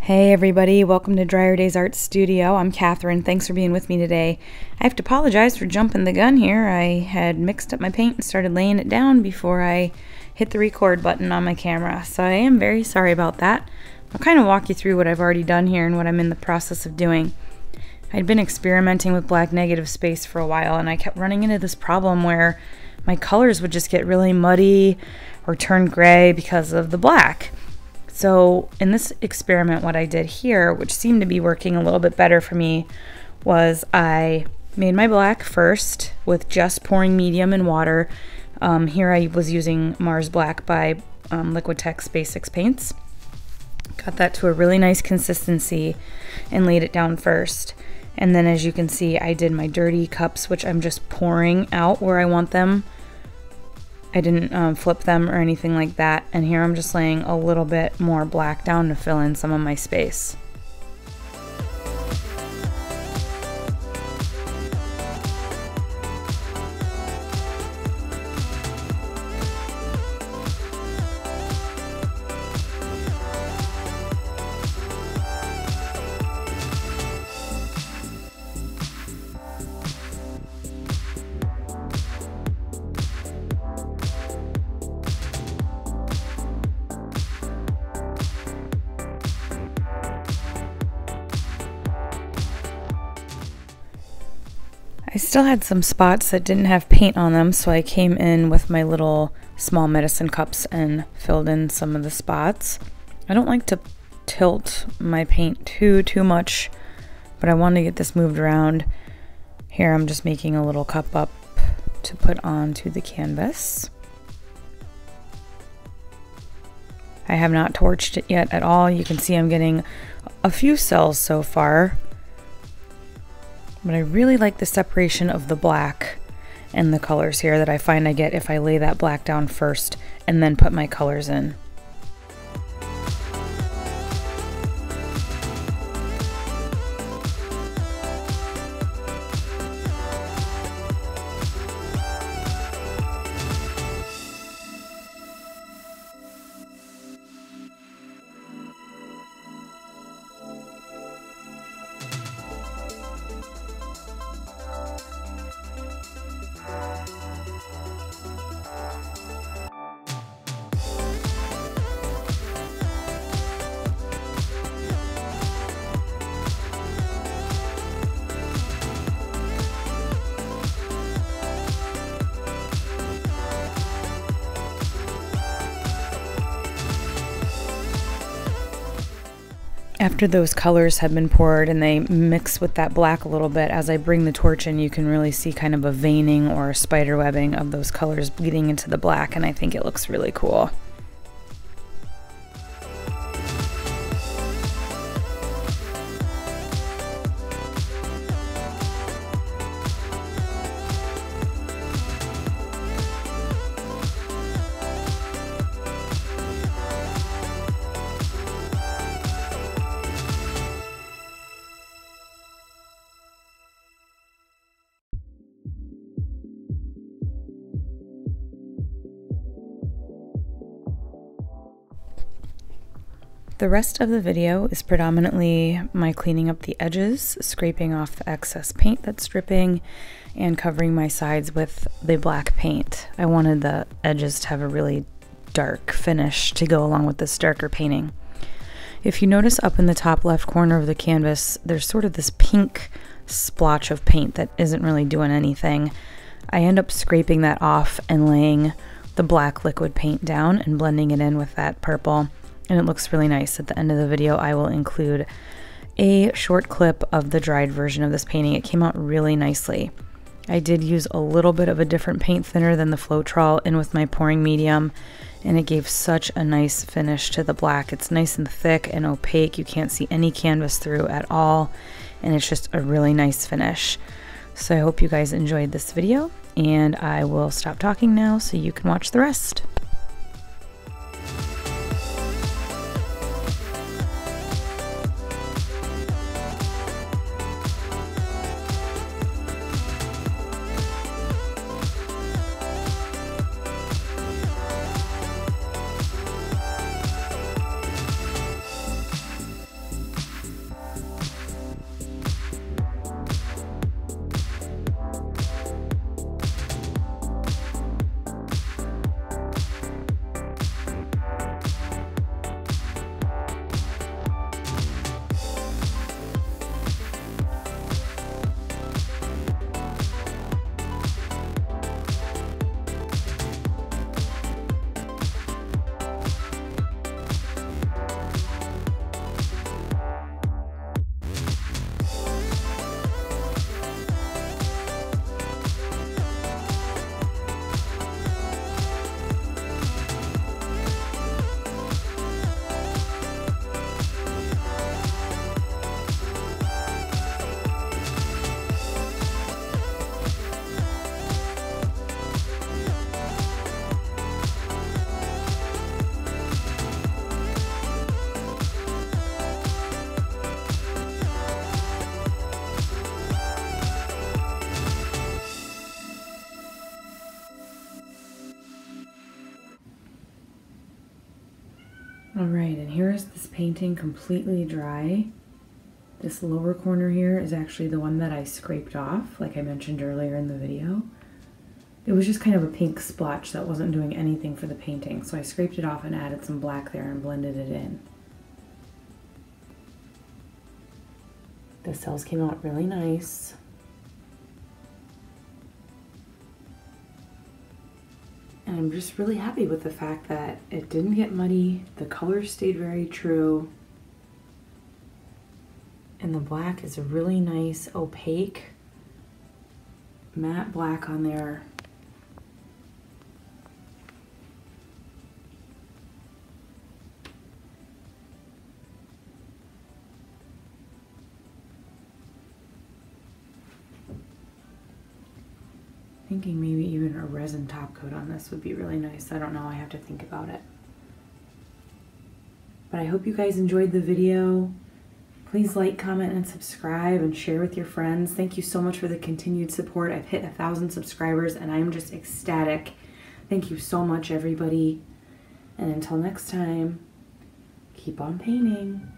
Hey everybody, welcome to Dryer Days Art Studio. I'm Catherine. Thanks for being with me today. I have to apologize for jumping the gun here. I had mixed up my paint and started laying it down before I hit the record button on my camera. So I am very sorry about that. I'll kind of walk you through what I've already done here and what I'm in the process of doing. I'd been experimenting with black negative space for a while, and I kept running into this problem where my colors would just get really muddy or turn gray because of the black. So in this experiment, what I did here, which seemed to be working a little bit better for me, was I made my black first with just pouring medium in water. Here I was using Mars Black by Liquitex Basics Paints. Got that to a really nice consistency and laid it down first. And then as you can see, I did my dirty cups, which I'm just pouring out where I want them. I didn't flip them or anything like that. And here I'm just laying a little bit more black down to fill in some of my space. I still had some spots that didn't have paint on them, so I came in with my little small medicine cups and filled in some of the spots. I don't like to tilt my paint too much, but I want to get this moved around. Here I'm just making a little cup up to put onto the canvas. I have not torched it yet at all. You can see I'm getting a few cells so far. But I really like the separation of the black and the colors here that I find I get if I lay that black down first and then put my colors in. After those colors have been poured and they mix with that black a little bit, as I bring the torch in, you can really see kind of a veining or a spider webbing of those colors bleeding into the black, and I think it looks really cool. The rest of the video is predominantly my cleaning up the edges, scraping off the excess paint that's dripping, and covering my sides with the black paint. I wanted the edges to have a really dark finish to go along with this darker painting. If you notice up in the top left corner of the canvas, there's sort of this pink splotch of paint that isn't really doing anything. I end up scraping that off and laying the black liquid paint down and blending it in with that purple. And it looks really nice. At the end of the video, I will include a short clip of the dried version of this painting. It came out really nicely. I did use a little bit of a different paint thinner than the Floetrol in with my pouring medium, and it gave such a nice finish to the black. It's nice and thick and opaque. You can't see any canvas through at all, and it's just a really nice finish. So I hope you guys enjoyed this video, and I will stop talking now so you can watch the rest. Alright, and here is this painting completely dry. This lower corner here is actually the one that I scraped off, like I mentioned earlier in the video. It was just kind of a pink splotch that wasn't doing anything for the painting, so I scraped it off and added some black there and blended it in. The cells came out really nice. And I'm just really happy with the fact that it didn't get muddy, the color stayed very true, and the black is a really nice opaque matte black on there. Thinking maybe even a resin top coat on this would be really nice. I don't know, I have to think about it. But I hope you guys enjoyed the video. Please like, comment, and subscribe and share with your friends. Thank you so much for the continued support. I've hit 1,000 subscribers and I'm just ecstatic. Thank you so much, everybody. And until next time, keep on painting.